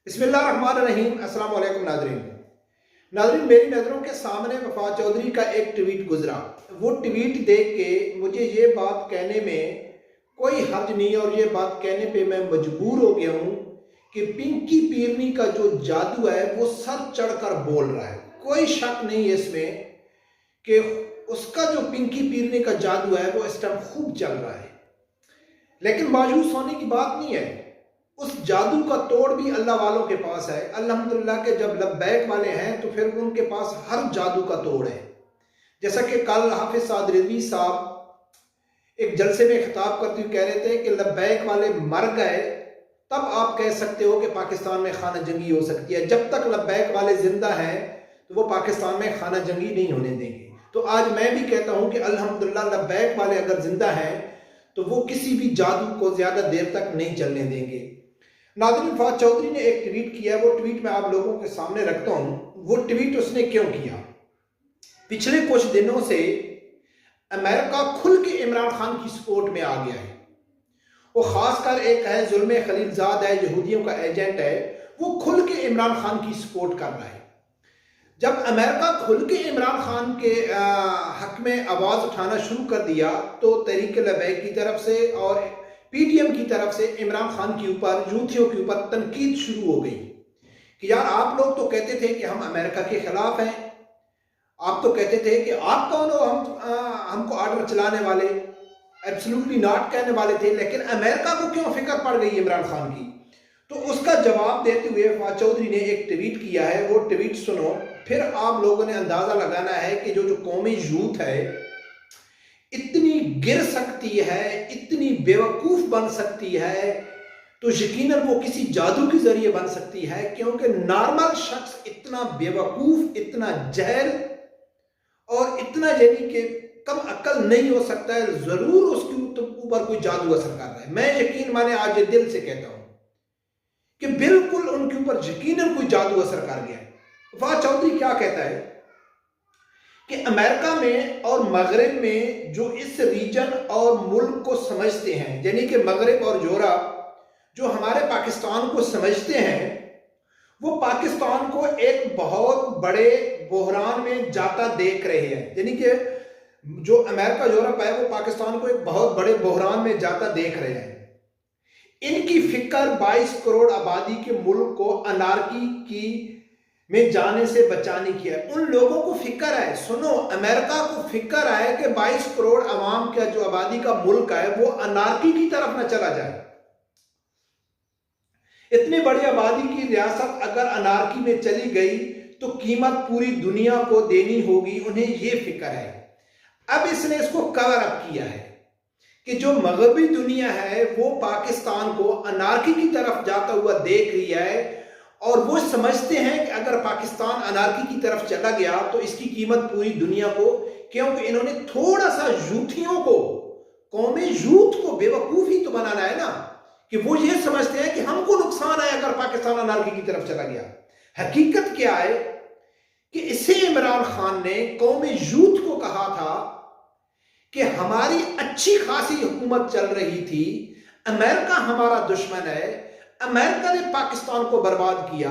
बिस्मिल्लाहिर्रहमानिर्रहीम। अस्सलाम वालेकुम नाज़रीन, मेरी नज़रों के सामने वफात चौधरी का एक ट्वीट गुजरा। वो ट्वीट देख के मुझे ये बात कहने में कोई हर्ज नहीं और ये बात कहने पे मैं मजबूर हो गया हूँ कि पिंकी पीरनी का जो जादू है वो सर चढ़कर बोल रहा है। कोई शक नहीं है इसमें कि उसका जो पिंकी पीरनी का जादू है वो इस टाइम खूब चल रहा है, लेकिन मायूस होने की बात नहीं है। उस जादू का तोड़ भी अल्लाह वालों के पास है। अल्हम्दुलिल्लाह के जब लब्बैक वाले हैं तो फिर उनके पास हर जादू का तोड़ है। जैसा कि कल हाफिज साद रिजवी साहब एक जलसे में खिताब करते हुए कह रहे थे कि लब्बैक वाले मर गए तब आप कह सकते हो कि पाकिस्तान में खाना जंगी हो सकती है। जब तक लब्बैक वाले जिंदा हैं तो वो पाकिस्तान में खाना जंगी नहीं होने देंगे। तो आज मैं भी कहता हूं कि अल्हम्दुलिल्लाह लब्बैक वाले अगर जिंदा हैं तो वो किसी भी जादू को ज्यादा देर तक नहीं चलने देंगे। नाज़रीन, वफात चौधरी ने एक ट्वीट किया, वो ट्वीट मैं आप लोगों के सामने रखता हूं। वो ट्वीट उसने क्यों किया? पिछले कुछ दिनों से अमेरिका खुल के इमरान खान की सपोर्ट में आ गया है। वो खासकर एक है जुल्मे खलीलजाद है, यहूदियों का एजेंट है, वो खुल के इमरान खान की सपोर्ट कर रहा है। जब अमेरिका खुल के इमरान खान के हक में आवाज उठाना शुरू कर दिया तो तहरीक लबैक की तरफ से और पीटीएम की तरफ से इमरान खान के ऊपर, यूथियों के ऊपर तनकीद शुरू हो गई कि यार आप लोग तो कहते थे कि हम अमेरिका के खिलाफ हैं, आप तो कहते थे कि आप कौन हो हमको आर्डर चलाने वाले, एब्सोल्युटली नॉट कहने वाले थे, लेकिन अमेरिका को क्यों फिक्र पड़ गई इमरान खान की? तो उसका जवाब देते हुए वफात चौधरी ने एक ट्वीट किया है। वो ट्वीट सुनो, फिर आप लोगों ने अंदाजा लगाना है कि जो कौमी यूथ है इतनी गिर सकती है, इतनी बेवकूफ बन सकती है, तो यकीनन वो किसी जादू के जरिए बन सकती है, क्योंकि नॉर्मल शख्स इतना बेवकूफ, इतना जहल और इतना यानी कि कम अक्ल नहीं हो सकता है। जरूर उसके ऊपर कोई जादू असर कर रहा है। मैं यकीन माने आज ये दिल से कहता हूं कि बिल्कुल उनके ऊपर यकीनन कोई जादू असर कर गया है। वफात चौधरी क्या कहता है कि अमेरिका में और मगरब में जो इस रीजन और मुल्क को समझते हैं, यानी कि मगरब और यूरोप जो हमारे पाकिस्तान को समझते हैं, वो पाकिस्तान को एक बहुत बड़े बहरान में जाता देख रहे हैं। यानी कि जो अमेरिका यूरोप है वो पाकिस्तान को एक बहुत बड़े बहरान में जाता देख रहे हैं। इनकी फिक्र 22 करोड़ आबादी के मुल्क को अनारकी की में जाने से बचाने की है। उन लोगों को फिक्र है, सुनो, अमेरिका को फिक्र है कि 22 करोड़ अवाम का जो आबादी का मुल्क है वो अनारकी की तरफ न चला जाए। इतनी बड़ी आबादी की रियासत अगर अनारकी में चली गई तो कीमत पूरी दुनिया को देनी होगी, उन्हें ये फिक्र है। अब इसने इसको कवर अप किया है कि जो मगरबी दुनिया है वो पाकिस्तान को अनारकी की तरफ जाता हुआ देख रही है और वो समझते हैं कि अगर पाकिस्तान अनारकी की तरफ चला गया तो इसकी कीमत पूरी दुनिया को, क्योंकि इन्होंने थोड़ा सा यूथियों को, कौमी यूथ को बेवकूफ ही तो बनाना है ना, कि वो ये समझते हैं कि हमको नुकसान है अगर पाकिस्तान अनारकी की तरफ चला गया। हकीकत क्या है कि इसे इमरान खान ने कौमी यूथ को कहा था कि हमारी अच्छी खासी हुकूमत चल रही थी, अमेरिका हमारा दुश्मन है, अमेरिका ने पाकिस्तान को बर्बाद किया,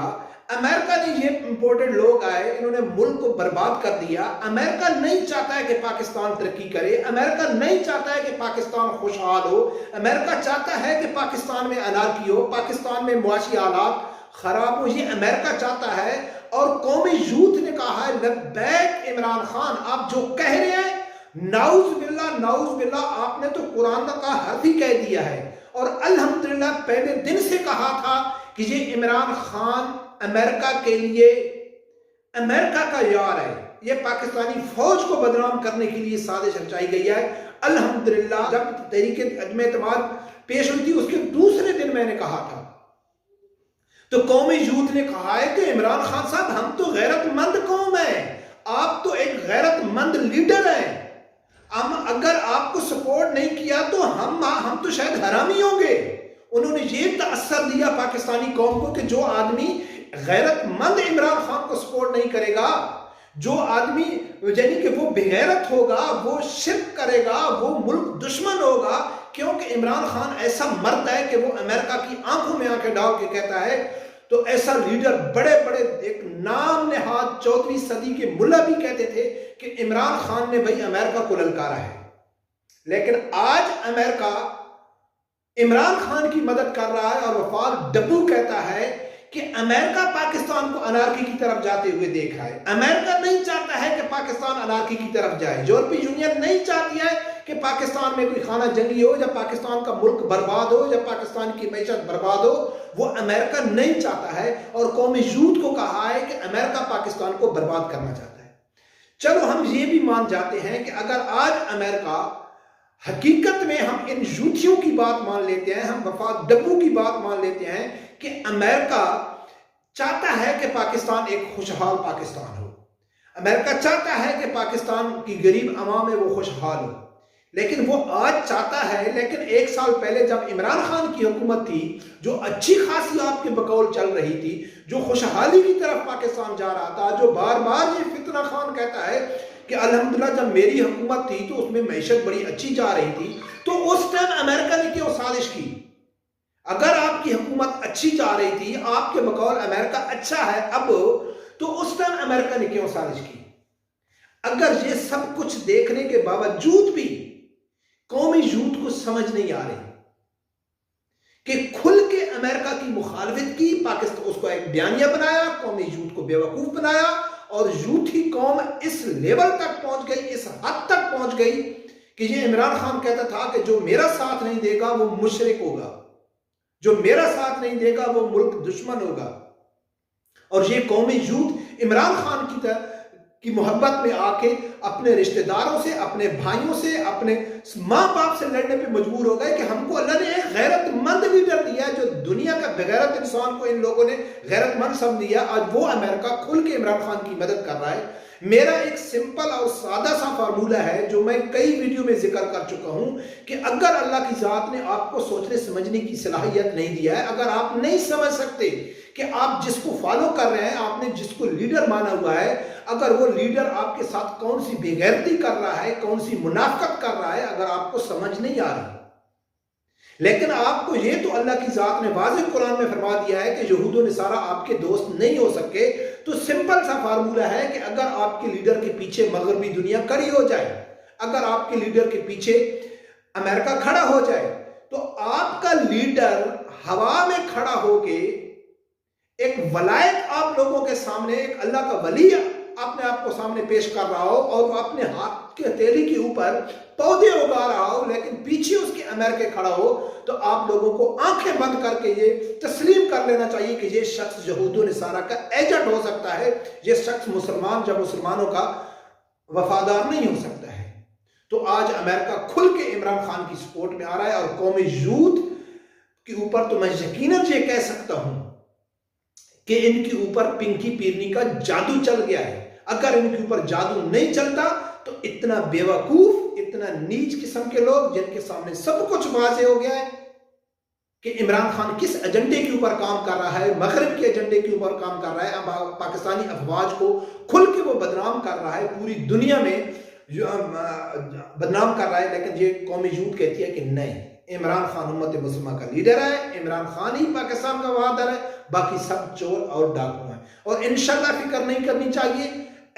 अमेरिका ने ये इंपोर्टेड लोग आए, इन्होंने मुल्क को बर्बाद कर दिया। अमेरिका नहीं चाहता है कि पाकिस्तान तरक्की करे, अमेरिका नहीं चाहता है कि पाकिस्तान खुशहाल हो, अमेरिका चाहता है कि पाकिस्तान में अनारकी हो, पाकिस्तान में मुआशी हालात खराब हो, ये अमेरिका चाहता है। और कौमी यूथ ने कहा है लब्बैक इमरान खान, आप जो कह रहे हैं नाउज बिल्ला, आपने तो कुरान का हर्फ ही कह दिया है। और अल्हम्दुलिल्लाह पहले दिन से कहा था कि ये इमरान खान अमेरिका के लिए अमेरिका का यार है, ये पाकिस्तानी फौज को बदनाम करने के लिए साजिश रचाई गई है। अल्हम्दुलिल्लाह जब तहरीक अदम एतमाद पेश हुई थी उसके दूसरे दिन मैंने कहा था, तो कौमी यूथ ने कहा है कि इमरान खान साहब हम तो गैरतमंद कौम है, आप तो एक गैरतमंद लीडर हैं, हम अगर आपको सपोर्ट नहीं किया तो हम तो शायद हरामी होंगे। उन्होंने ये तअस्सुर दिया पाकिस्तानी कौम को कि जो आदमी गैरतमंद इमरान खान को सपोर्ट नहीं करेगा, जो आदमी यानी कि वो बेगैरत होगा, वो शिर्क करेगा, वो मुल्क दुश्मन होगा, क्योंकि इमरान खान ऐसा मर्द है कि वो अमेरिका की आंखों में आंखें डाल के कहता है تو ایسا لیڈر بڑے بڑے ایک نام نہاد 14ویں صدی کے ملا بھی کہتے تھے کہ عمران خان نے بھائی امریکہ کو للکارا ہے. لیکن آج امریکہ عمران خان کی مدد کر رہا ہے اور وفاق ڈبو کہتا ہے کہ امریکہ پاکستان کو انارکی کی طرف جاتے ہوئے دیکھ رہا ہے. امریکہ نہیں چاہتا ہے کہ پاکستان انارکی کی طرف جائے. یورپی یونین نہیں چاہتی ہے کہ پاکستان میں کوئی خانہ جنگی ہو یا پاکستان کا ملک برباد ہو یا پاکستان کی معیشت برباد ہو. وہ امریکہ نہیں چاہتا ہے اور قوم یہود کو کہا ہے کہ امریکہ پاکستان کو برباد کرنا چاہتا ہے. چلو ہم یہ بھی مان جاتے ہیں کہ اگر آج امریکہ حقیقت میں ہم ان یوتھیوں کی بات مان لیتے ہیں, ہم وفاق ڈبو کی بات مان لیتے ہیں کہ امریکہ چاہتا ہے کہ پاکستان ایک خوشحال پاکستان ہو, امریکہ چاہتا ہے کہ پاکستان کی غریب عوام ہے وہ خوشحال ہو, لیکن وہ آج چاہتا ہے. لیکن 1 سال پہلے جب عمران خان کی حکومت تھی جو اچھی خاصی آپ کے بقول چل رہی تھی, جو خوشحالی کی طرف پاکستان جا رہا تھا, جو بار بار یہ فتنہ خان کہتا ہے کہ الحمدللہ جب میری حکومت تھی تو اس میں معیشت بڑی اچھی جا رہی تھی, تو اس ٹائم امریکہ نے کیوں سازش کی؟ اگر آپ کی حکومت اچھی جا رہی تھی, آپ کے بقول امریکہ اچھا ہے اب, تو اس ٹائم امریکہ نے کیوں سازش کی؟ اگر یہ سب کچھ دیکھنے کے باوجود بھی قومی یوتھ کو سمجھ نہیں آ رہی کہ کھل کے امریکہ کی مخالفت کی, پاکستان اس کو ایک بیانیہ بنایا, قومی یوتھ کو بیوقوف بنایا, اور یوتھی قوم اس لیول تک پہنچ گئی, اس حد تک پہنچ گئی کہ یہ عمران خان کہتا تھا کہ جو میرا ساتھ نہیں دے گا وہ مشرک ہوگا, جو میرا ساتھ نہیں دے گا وہ ملک دشمن ہوگا. اور یہ قومی یوتھ عمران خان کی محبت میں آ کے اپنے رشتہ داروں سے, اپنے بھائیوں سے, اپنے ماں باپ سے لڑنے پہ مجبور ہو گئے کہ ہم کو اللہ نے ایک غیرت مند لیڈر دیا ہے, جو دنیا کا بغیرت انسان کو ان لوگوں نے غیرت مند سمجھ دیا. آج وہ امریکہ کھل کے عمران خان کی مدد کر رہا ہے. میرا ایک سمپل اور سادہ سا فارمولہ ہے جو میں کئی ویڈیو میں ذکر کر چکا ہوں کہ اگر اللہ کی ذات نے آپ کو سوچنے سمجھنے کی صلاحیت نہیں دیا ہے, اگر آپ نہیں سمجھ سکتے کہ آپ جس کو فالو کر رہے ہیں, آپ نے جس کو لیڈر مانا ہوا ہے, اگر وہ لیڈر آپ کے ساتھ کون سی بے غیرتی کر رہا ہے, کون سی منافقت کر رہا ہے, اگر آپ کو سمجھ نہیں آ رہی, لیکن آپ کو یہ تو اللہ کی ذات نے واضح قرآن میں فرما دیا ہے کہ یہود و نصارہ آپ کے دوست نہیں ہو سکے, تو سمپل سا فارمولہ ہے کہ اگر آپ کے لیڈر کے پیچھے مغربی دنیا کھڑی ہو جائے, اگر آپ کے لیڈر کے پیچھے امریکہ کھڑا ہو جائے, تو آپ کا لیڈر ہوا میں کھڑا ہو کے ایک ولایت آپ لوگوں کے سامنے, ایک اللہ کا ولی اپنے آپ کو سامنے پیش کر رہا ہو, اور وہ اپنے ہاتھ کے ہتھیلی کے اوپر پودے اگا رہا ہو, لیکن پیچھے اس کے امریکہ کھڑا ہو, تو آپ لوگوں کو آنکھیں بند کر کے یہ تسلیم کر لینا چاہیے کہ یہ شخص یہود و نصارہ کا ایجنٹ ہو سکتا ہے, یہ شخص مسلمانوں کا وفادار نہیں ہو سکتا ہے. تو آج امریکہ کھل کے عمران خان کی سپورٹ میں آ رہا ہے, اور قومی یوتھ کے اوپر تو میں یقیناً یہ کہہ سکتا ہوں کہ ان کے اوپر پنکی پیرنی کا جادو چل گیا ہے. اگر ان کے اوپر جادو نہیں چلتا تو اتنا بیوقوف, اتنا نیچ قسم کے لوگ جن کے سامنے سب کچھ واضح ہو گیا ہے کہ عمران خان کس ایجنڈے کے اوپر کام کر رہا ہے, مغرب کے ایجنڈے کے اوپر کام کر رہا ہے, پاکستانی افواج کو کھل کے وہ بدنام کر رہا ہے, پوری دنیا میں بدنام کر رہا ہے. لیکن یہ قومی یوتھ کہتی ہے کہ نہیں, عمران خان امت مسلمہ کا لیڈر ہے, عمران خان ہی پاکستان کا وفادار ہے, باقی سب چور اور ڈاکو ہیں. اور انشاءاللہ فکر نہیں کرنی چاہیے,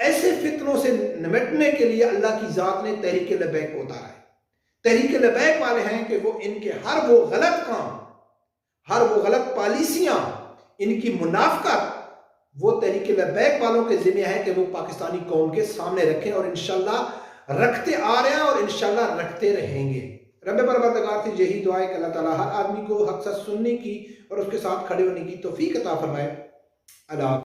ایسے فتنوں سے نمٹنے کے لیے اللہ کی ذات نے تحریک لبیک کو اتارا ہے. تحریک لبیک والے ہیں کہ وہ ان کے ہر وہ غلط کام, ہر وہ غلط پالیسیاں, ان کی منافقت, وہ تحریک لبیک والوں کے ذمہ ہے کہ وہ پاکستانی قوم کے سامنے رکھیں, اور انشاءاللہ رکھتے آ رہے ہیں اور انشاءاللہ رکھتے رہیں گے. رب پروردگار سے یہی دعا ہے کہ اللہ تعالیٰ ہر آدمی کو حق سچ سننے کی اور اس کے ساتھ کھڑے ہونے کی توفیق عطا فرمائے. اللہ